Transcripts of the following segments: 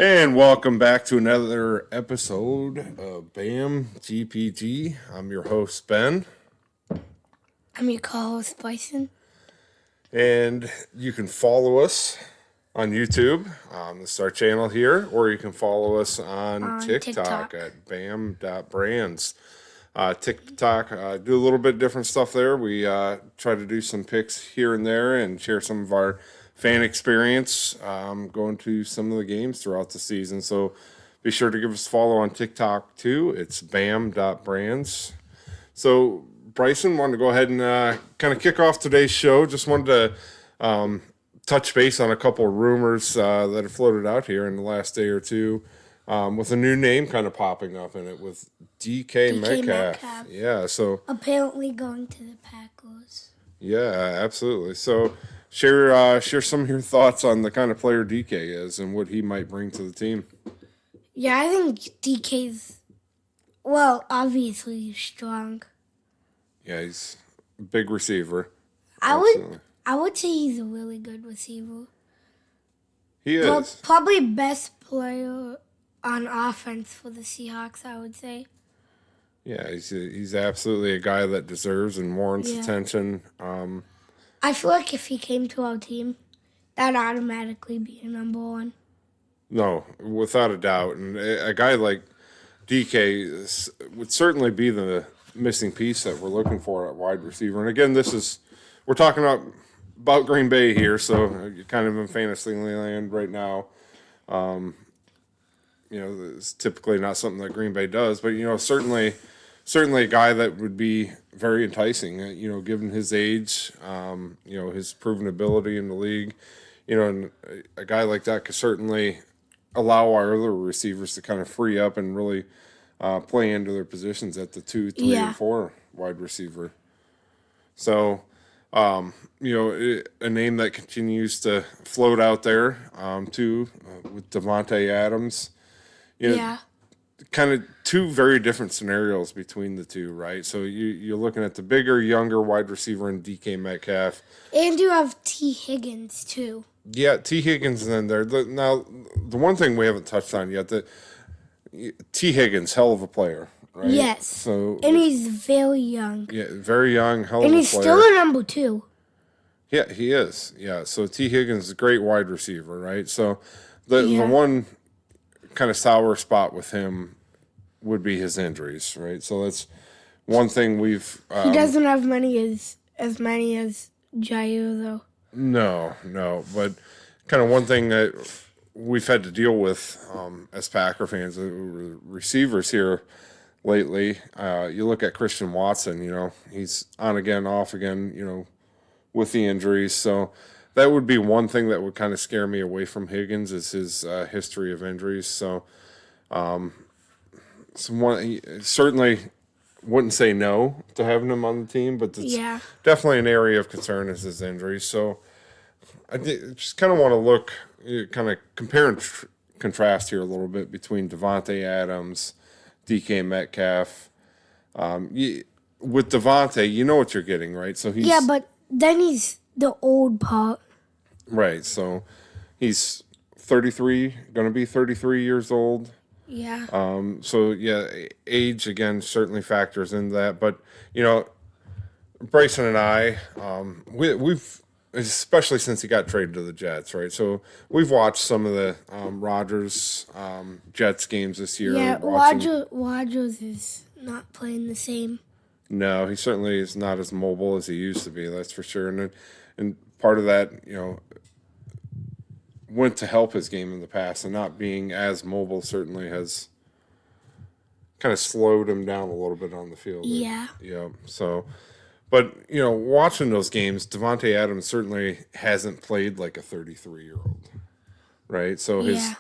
And welcome back to another episode of BAM GPG. I'm your host, Ben. I'm your co-host, Bryson. And you can follow us on YouTube. This is our channel here. Or you can follow us on TikTok at bam.brands. TikTok, do a little bit different stuff there. We try to do some picks here and there and share some of our fan experience going to some of the games throughout the season. So be sure to give us a follow on TikTok too. It's bam.brands. So Bryson, wanted to go ahead and kind of kick off today's show. Just wanted to touch base on a couple of rumors that have floated out here in the last day or two with a new name kind of popping up in it with DK Metcalf. Yeah, so apparently going to the Packers. Yeah, absolutely. So share some of your thoughts on the kind of player DK is and what he might bring to the team. Yeah, I think DK's, well, obviously he's strong. Yeah, he's a big receiver. I would say he's a really good receiver. He is. Well, probably best player on offense for the Seahawks, I would say. Yeah, he's absolutely a guy that deserves and warrants attention. I feel like if he came to our team, that'd automatically be a number one. No, without a doubt. And a guy like DK would certainly be the missing piece that we're looking for at wide receiver. And again, we're talking about Green Bay here, so you're kind of in fantasy land right now. It's typically not something that Green Bay does, but certainly a guy that would be very enticing. Given his age, his proven ability in the league, and a guy like that could certainly allow our other receivers to kind of free up and really play into their positions at the 2, 3, and 4 wide receiver. So, a name that continues to float out there too with Davante Adams. Kind of two very different scenarios between the two, right? So you're looking at the bigger, younger wide receiver in DK Metcalf. And you have T. Higgins, too. Yeah, T. Higgins is in there. Now, the one thing we haven't touched on yet, that T. Higgins, hell of a player, right? Yes. So, and he's very young. Yeah, very young, hell of a player. And he's still a number 2. Yeah, he is. Yeah, so T. Higgins is a great wide receiver, right? So the one kind of sour spot with him would be his injuries, right? So that's one thing we've... he doesn't have as many as Jair, though. No, but kind of one thing that we've had to deal with as Packer fans, receivers here lately, you look at Christian Watson, he's on again, off again, with the injuries. So that would be one thing that would kind of scare me away from Higgins is his history of injuries. So certainly wouldn't say no to having him on the team, but it's definitely an area of concern is his injuries. So I just kind of want to look, kind of compare and contrast here a little bit between Davante Adams, DK Metcalf. With Davante, you know what you're getting, right? So he's but then he's the old part. Right, so he's 33, going to be 33 years old. Yeah. Age again certainly factors into that. But Bryson and I, we've especially since he got traded to the Jets, right? So we've watched some of the Rodgers Jets games this year. Yeah, Rodgers is not playing the same. No, he certainly is not as mobile as he used to be. That's for sure. And part of that, went to help his game in the past, and not being as mobile certainly has kind of slowed him down a little bit on the field. Yeah. Yeah. So, but watching those games, Davante Adams certainly hasn't played like a 33-year-old, right? So his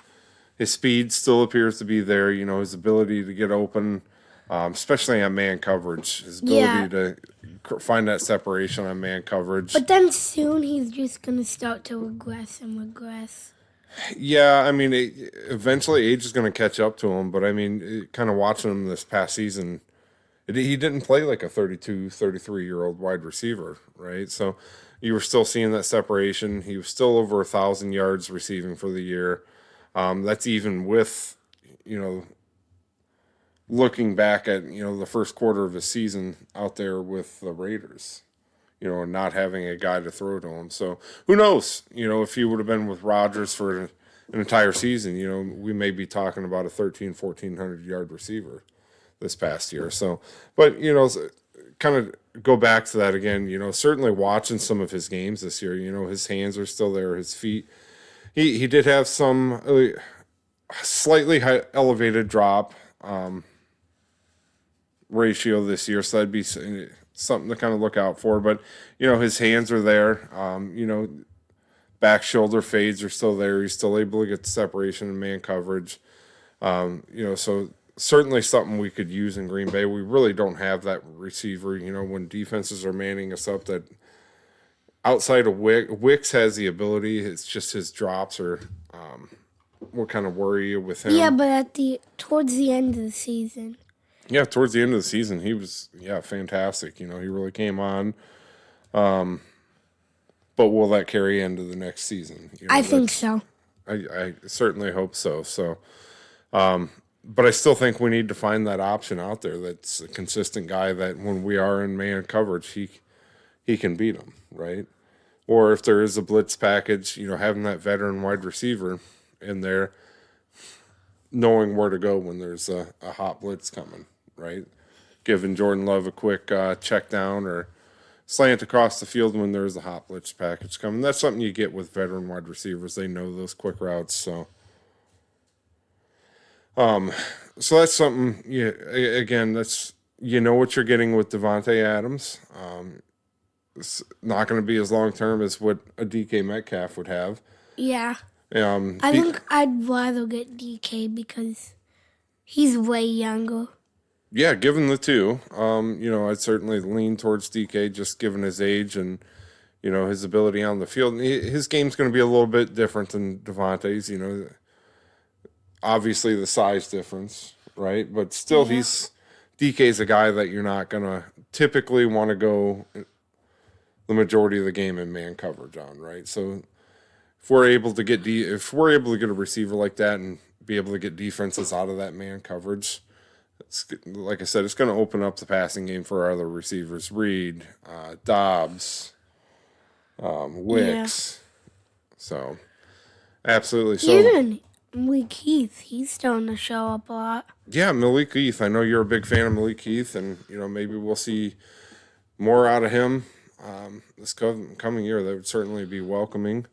speed still appears to be there. His ability to get open, especially on man coverage, his ability to find that separation on man coverage. But then soon he's just going to start to regress. Yeah, I mean, eventually age is going to catch up to him, but I mean, kind of watching him this past season, he didn't play like a 32, 33-year-old wide receiver, right? So you were still seeing that separation. He was still over 1,000 yards receiving for the year. That's even with, you know, looking back at, the first quarter of his season out there with the Raiders, and not having a guy to throw to him. So who knows, if he would have been with Rodgers for an entire season, we may be talking about a 1,400 yard receiver this past year. So, but, kind of go back to that again, certainly watching some of his games this year, his hands are still there, his feet. He did have some slightly elevated drop ratio this year, so that'd be something to kind of look out for. But his hands are there. Back shoulder fades are still there. He's still able to get the separation and man coverage. So certainly something we could use in Green Bay. We really don't have that receiver. When defenses are manning us up, that outside of Wicks has the ability. It's just his drops are what kind of worry you with him. Yeah, but towards the end of the season. Yeah, towards the end of the season, he was fantastic. He really came on. But will that carry into the next season? I think so. I certainly hope so. So, but I still think we need to find that option out there that's a consistent guy that when we are in man coverage, he can beat them, right? Or if there is a blitz package, having that veteran wide receiver in there, knowing where to go when there's a hot blitz coming, right? Giving Jordan Love a quick check down or slant across the field when there's a hot blitz package coming. That's something you get with veteran wide receivers. They know those quick routes. So that's something, again, that's, what you're getting with Davante Adams. It's not going to be as long-term as what a DK Metcalf would have. Yeah. I think I'd rather get DK because he's way younger. Yeah, given the two, I'd certainly lean towards DK just given his age and, his ability on the field. His game's going to be a little bit different than Davante's, obviously the size difference, right? But still, DK's a guy that you're not going to typically want to go the majority of the game in man coverage on, right? So if we're able to get a receiver like that and be able to get defenses out of that man coverage, it's, like I said, it's going to open up the passing game for our other receivers: Reed, Dobbs, Wicks. Yeah. So, absolutely. So even Malik Heath, he's starting to show up a lot. Yeah, Malik Heath. I know you're a big fan of Malik Heath, and maybe we'll see more out of him this coming year. That would certainly be welcoming.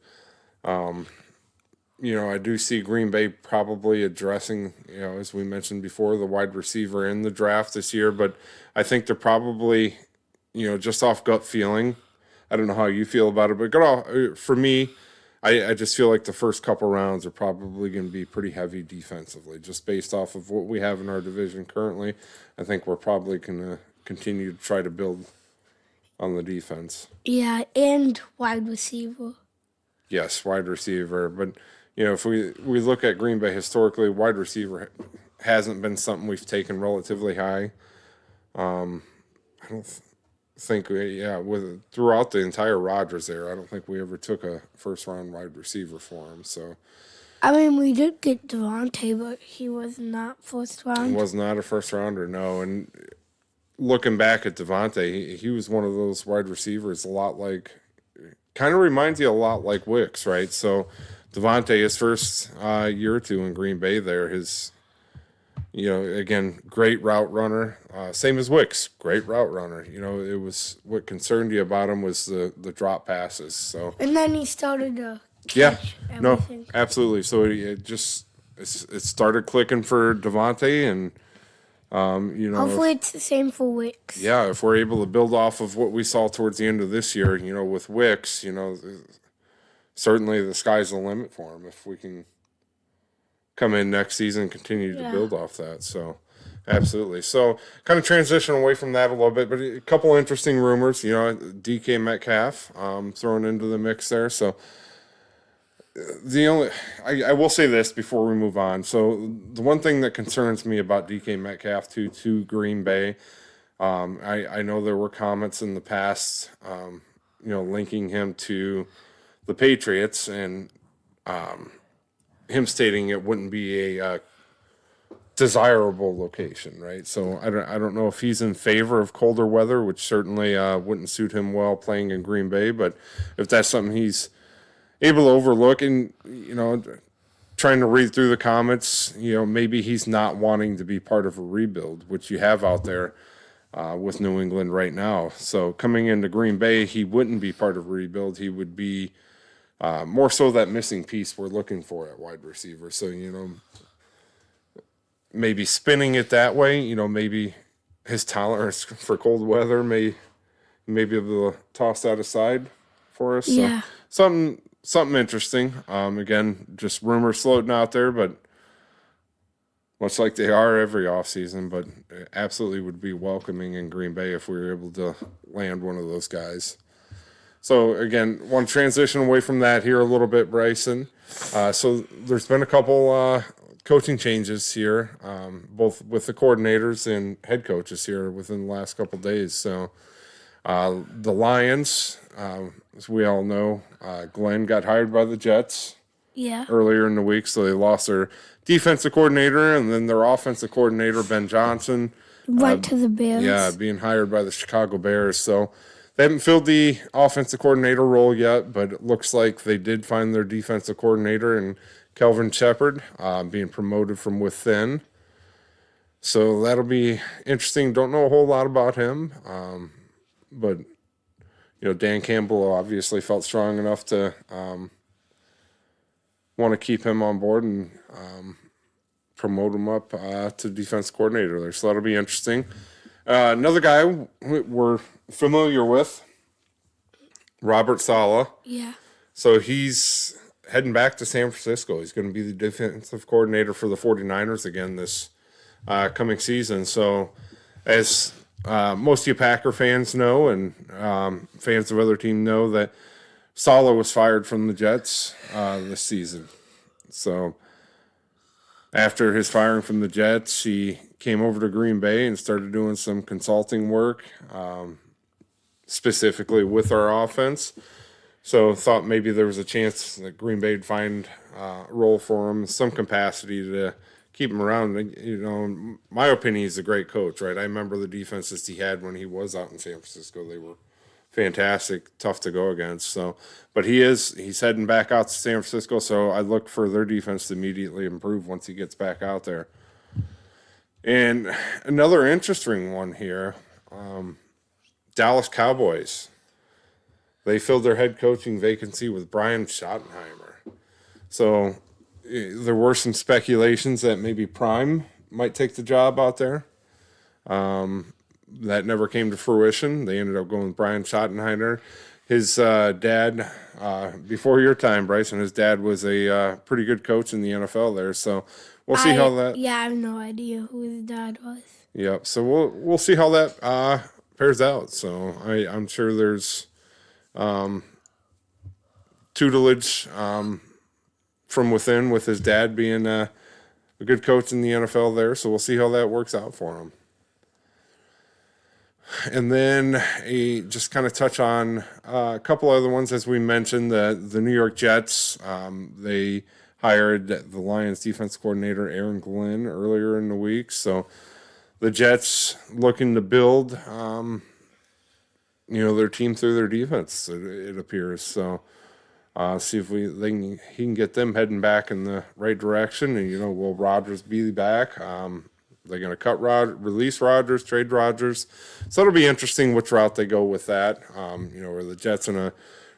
I do see Green Bay probably addressing, as we mentioned before, the wide receiver in the draft this year. But I think they're probably, just off gut feeling. I don't know how you feel about it, but for me, I just feel like the first couple rounds are probably going to be pretty heavy defensively, just based off of what we have in our division currently. I think we're probably going to continue to try to build on the defense. Yeah, and wide receiver. Yes, wide receiver. But, if we look at Green Bay historically, wide receiver hasn't been something we've taken relatively high. I don't think, throughout the entire Rodgers era, I don't think we ever took a first-round wide receiver for him. So, I mean, we did get Davante, but he was not first round. He was not a first-rounder, no. And looking back at Davante, he was one of those wide receivers kind of reminds you a lot like Wicks, right? So Davante, his first year or two in Green Bay there, again, great route runner. Same as Wicks, great route runner. It was what concerned you about him was the drop passes. So and then he started to catch everything. No, absolutely. So it started clicking for Davante, and hopefully it's the same for Wicks. Yeah, if we're able to build off of what we saw towards the end of this year, with Wicks, certainly the sky's the limit for him if we can come in next season and continue to build off that. So, absolutely. So, kind of transition away from that a little bit, but a couple interesting rumors, DK Metcalf thrown into the mix there. So, I will say this before we move on. So the one thing that concerns me about DK Metcalf to Green Bay, I know there were comments in the past, linking him to the Patriots, and him stating it wouldn't be a desirable location, right? So I don't know if he's in favor of colder weather, which certainly wouldn't suit him well playing in Green Bay. But if that's something he's able to overlook, and trying to read through the comments, maybe he's not wanting to be part of a rebuild, which you have out there with New England right now. So coming into Green Bay, he wouldn't be part of a rebuild. He would be more so that missing piece we're looking for at wide receiver. So, maybe spinning it that way, maybe his tolerance for cold weather may be able to toss that aside for us. Yeah. So something interesting. Again, just rumors floating out there, but much like they are every offseason, but absolutely would be welcoming in Green Bay if we were able to land one of those guys. So again, want to transition away from that here a little bit, Bryson. So there's been a couple coaching changes here, both with the coordinators and head coaches here within the last couple days. So the Lions, as we all know, Glenn got hired by the Jets earlier in the week, so they lost their defensive coordinator, and then their offensive coordinator, Ben Johnson, went to the Bears. Yeah, being hired by the Chicago Bears. So they haven't filled the offensive coordinator role yet, but it looks like they did find their defensive coordinator in Kelvin Shepard, being promoted from within. So that'll be interesting. Don't know a whole lot about him, but Dan Campbell obviously felt strong enough to want to keep him on board and promote him up to defense coordinator there. So that'll be interesting. Another guy we're familiar with, Robert Saleh. Yeah. So he's heading back to San Francisco. He's going to be the defensive coordinator for the 49ers again this coming season. So as most of you Packer fans know, and fans of other teams know, that Saleh was fired from the Jets this season. So after his firing from the Jets, he came over to Green Bay and started doing some consulting work, specifically with our offense. So thought maybe there was a chance that Green Bay would find a role for him, some capacity to keep him around. In my opinion, he's a great coach, right? I remember the defenses he had when he was out in San Francisco. They were fantastic, tough to go against. So, but he's heading back out to San Francisco, so I look for their defense to immediately improve once he gets back out there. And another interesting one here, Dallas Cowboys. They filled their head coaching vacancy with Brian Schottenheimer. So there were some speculations that maybe Prime might take the job out there. That never came to fruition. They ended up going with Brian Schottenheimer. His dad, before your time, Bryson, his dad was a pretty good coach in the NFL there. So we'll see how that. Yeah, I have no idea who his dad was. Yep. So we'll see how that pairs out. So I'm sure there's tutelage from within with his dad being a good coach in the NFL there. So we'll see how that works out for him. And then just kind of touch on a couple other ones. As we mentioned, the New York Jets, they hired the Lions defense coordinator Aaron Glenn earlier in the week. So the Jets looking to build, their team through their defense, it appears. So see if he can get them heading back in the right direction. And, will Rodgers be back? They're going to release Rodgers, trade Rodgers. So it'll be interesting which route they go with that. Are the Jets in a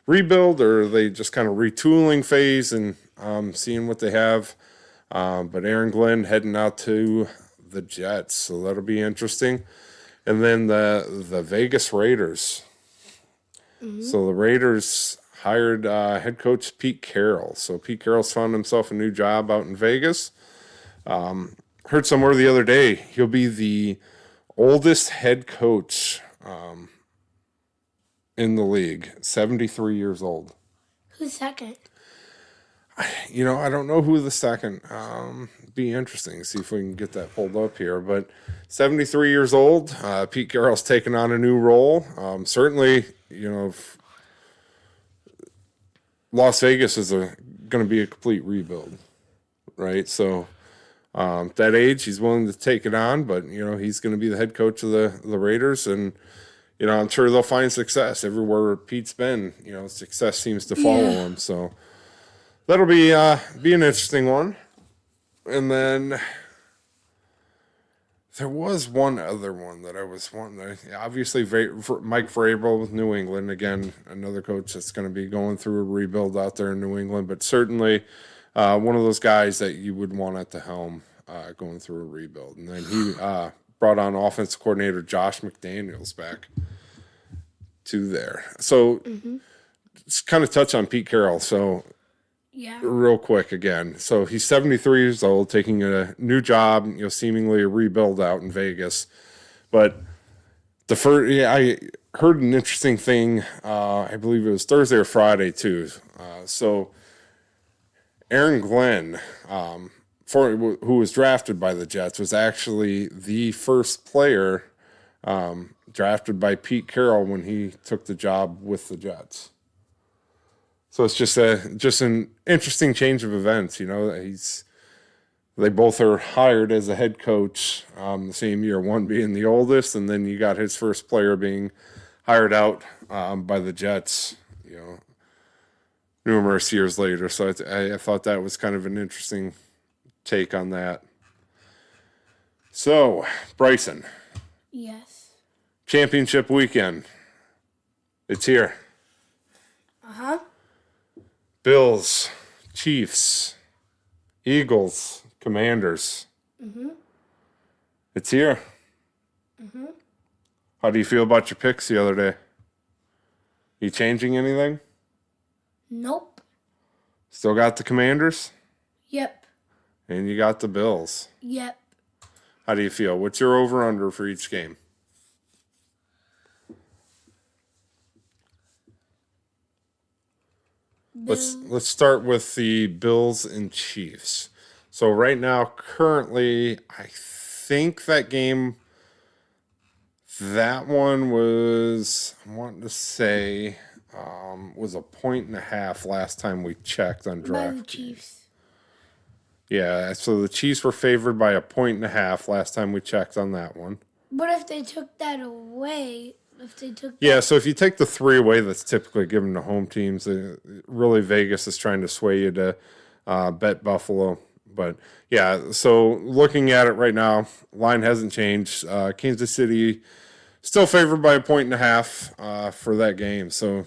rebuild, or are they just kind of retooling phase and seeing what they have? But Aaron Glenn heading out to the Jets, so that'll be interesting. And then the Vegas Raiders. Mm-hmm. So the Raiders hired head coach Pete Carroll. So Pete Carroll's found himself a new job out in Vegas. Heard somewhere the other day he'll be the oldest head coach in the league, 73 years old. Who's second? I don't know who the second. Be interesting to see if we can get that pulled up here. But 73 years old, Pete Carroll's taken on a new role. Certainly, Las Vegas is going to be a complete rebuild. right? So at that age, he's willing to take it on, but, he's going to be the head coach of the Raiders, and, I'm sure they'll find success. Everywhere Pete's been, success seems to follow him. So that'll be an interesting one. And then there was one other one that I was wanting. Obviously, Mike Vrabel with New England. Again, another coach that's going to be going through a rebuild out there in New England, but certainly one of those guys that you would want at the helm going through a rebuild. And then he brought on offensive coordinator Josh McDaniels back to there. So let's kind of touch on Pete Carroll. So real quick again. So he's 73 years old, taking a new job, seemingly a rebuild out in Vegas. But I heard an interesting thing. I believe it was Thursday or Friday too. So Aaron Glenn, who was drafted by the Jets, was actually the first player drafted by Pete Carroll when he took the job with the Jets. So it's just an interesting change of events. They both are hired as a head coach the same year, one being the oldest, and then you got his first player being hired out by the Jets, numerous years later. So I thought that was kind of an interesting take on that. So, Bryson. Yes. Championship weekend. It's here. Uh-huh. Bills, Chiefs, Eagles, Commanders. It's here. How do you feel about your picks the other day? You changing anything? Nope. Still got the Commanders? Yep. And you got the Bills? Yep. How do you feel? What's your over-under for each game? Let's start with the Bills and Chiefs. So right now, currently, I think that one was, I want to say, was 1.5 last time we checked on draft. By the Chiefs. Yeah, so the Chiefs were favored by 1.5 last time we checked on that one. But if they took that away, so if you take the 3 away that's typically given to home teams, really Vegas is trying to sway you to bet Buffalo. But yeah, so looking at it right now, line hasn't changed. Kansas City still favored by 1.5 for that game. So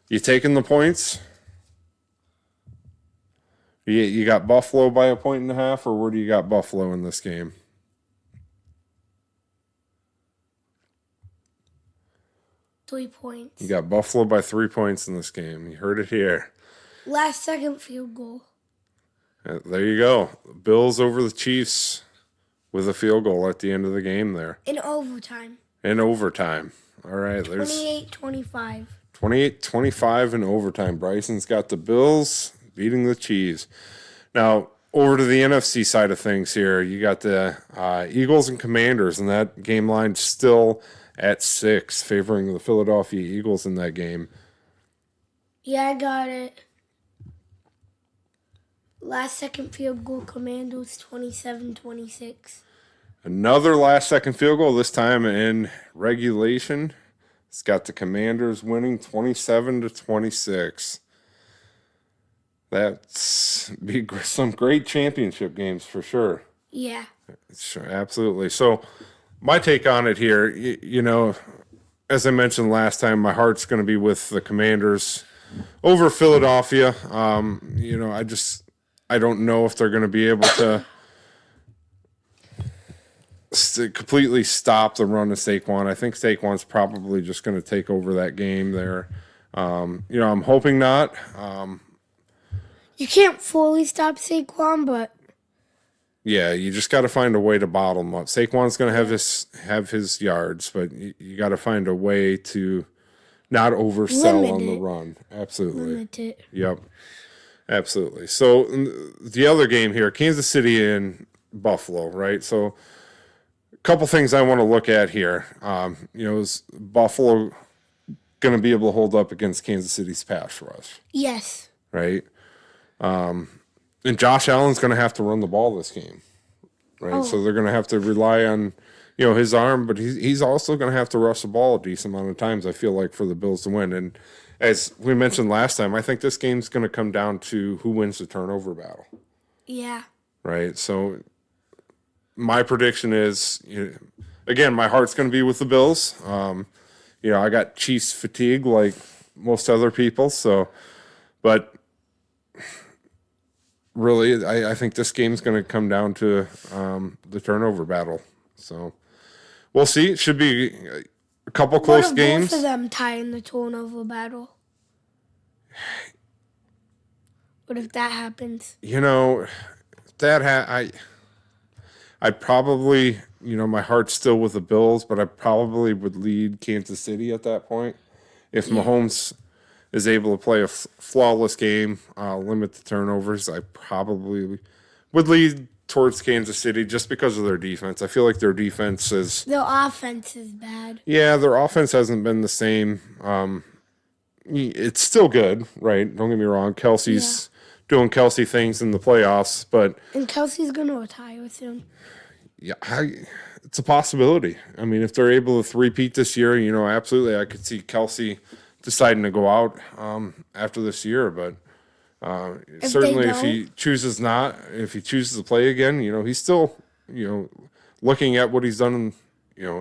you taking the points? You got Buffalo by 1.5, or where do you got Buffalo in this game? Three points. You got Buffalo by 3 points in this game. You heard it here. Last second field goal. There you go. Bills over the Chiefs with a field goal at the end of the game there. In overtime. All right. There's 28-25. 28-25 in overtime. Bryson's got the Bills beating the Chiefs. Now, over to the NFC side of things here. You got the Eagles and Commanders, and that game line still at 6, favoring the Philadelphia Eagles in that game. Yeah, I got it. Last second field goal, Commanders 27-26. Another last second field goal, this time in regulation. It's got the Commanders winning 27-26. That's be some great championship games for sure. Yeah. Sure, absolutely. So my take on it here, as I mentioned last time, my heart's going to be with the Commanders over Philadelphia. I don't know if they're going to be able to completely stop the run of Saquon. I think Saquon's probably just going to take over that game there. I'm hoping not. You can't fully stop Saquon, but yeah, you just got to find a way to bottle him up. Saquon's going to have his yards, but you got to find a way to not oversell on the run. Absolutely. Limit it. Yep. Absolutely. So the other game here, Kansas City and Buffalo, right? So a couple things I want to look at here. Is Buffalo going to be able to hold up against Kansas City's pass rush? Yes. Right? And Josh Allen's going to have to run the ball this game, right? Oh. So they're going to have to rely on, his arm, but he's also going to have to rush the ball a decent amount of times, I feel like, for the Bills to win. And as we mentioned last time, I think this game's going to come down to who wins the turnover battle. Yeah. Right? So my prediction is, again, my heart's going to be with the Bills. I got Chiefs fatigue like most other people, but really, I think this game's going to come down to the turnover battle. So we'll see. It should be a couple close games. Both of them tie in the turnover battle? What if that happens? I probably, my heart's still with the Bills, but I probably would lead Kansas City at that point. If Mahomes is able to play a flawless game, limit the turnovers, I probably would lead towards Kansas City just because of their defense. I feel like their defense is... Their offense is bad. Yeah, their offense hasn't been the same. It's still good, right? Don't get me wrong. Kelsey's doing Kelsey things in the playoffs, but... And Kelsey's going to retire soon. Yeah, it's a possibility. I mean, if they're able to three-peat this year, absolutely, I could see Kelsey deciding to go out after this year. But certainly, if he chooses to play again, he's still, looking at what he's done,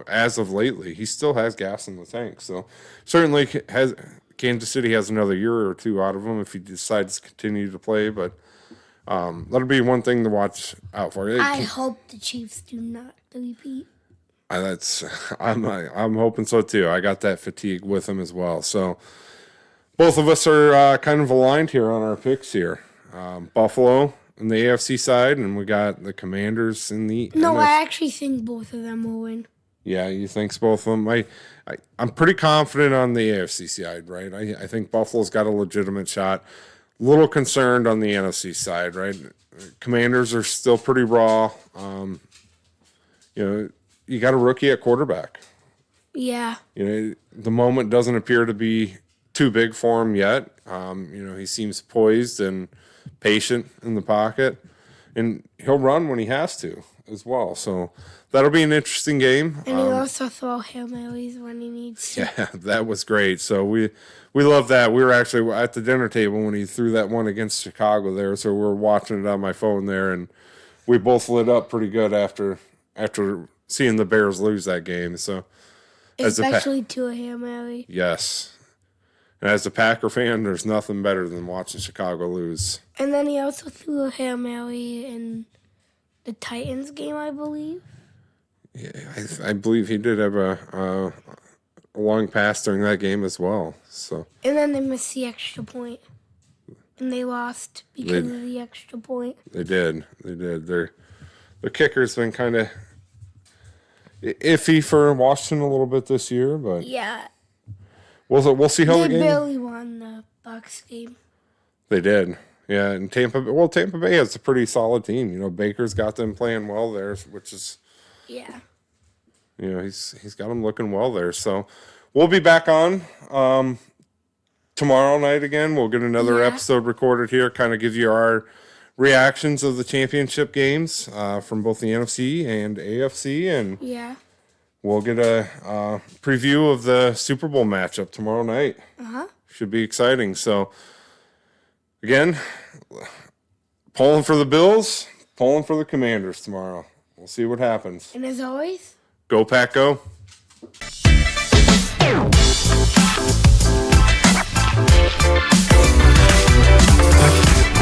as of lately, he still has gas in the tank. So certainly, Kansas City has another year or two out of him if he decides to continue to play. But that'll be one thing to watch out for. I hope the Chiefs do not repeat. I'm hoping so too. I got that fatigue with him as well. So both of us are kind of aligned here on our picks here. Buffalo in the AFC side, and we got the Commanders in the. No, NFC. I actually think both of them will win. Yeah, you think both of them? I'm pretty confident on the AFC side, right? I think Buffalo's got a legitimate shot. Little concerned on the NFC side, right? Commanders are still pretty raw. You got a rookie at quarterback. Yeah. The moment doesn't appear to be too big for him yet. He seems poised and patient in the pocket, and he'll run when he has to as well. So that'll be an interesting game. And he also throw Hail Marys when he needs to. Yeah, that was great. So we love that. We were actually at the dinner table when he threw that one against Chicago there. So we were watching it on my phone there, and we both lit up pretty good after seeing the Bears lose that game. So especially to a Hail Mary. Yes. And as a Packer fan, there's nothing better than watching Chicago lose. And then he also threw a Hail Mary in the Titans game, I believe. Yeah, I believe he did have a long pass during that game as well. So. And then they missed the extra point. And they lost because of the extra point. They did. Their kicker's been kind of iffy for Washington a little bit this year, but yeah. We'll see how the game. They barely won the Bucs game. They did. Yeah, and Tampa Bay has a pretty solid team. Baker's got them playing well there, which is yeah. He's got them looking well there. So we'll be back on tomorrow night again. We'll get another episode recorded here, kind of give you our reactions of the championship games from both the NFC and AFC, and we'll get a preview of the Super Bowl matchup tomorrow night. Should be exciting. So again, pulling for the Bills, pulling for the Commanders tomorrow. We'll see what happens. And as always, go Pack, go.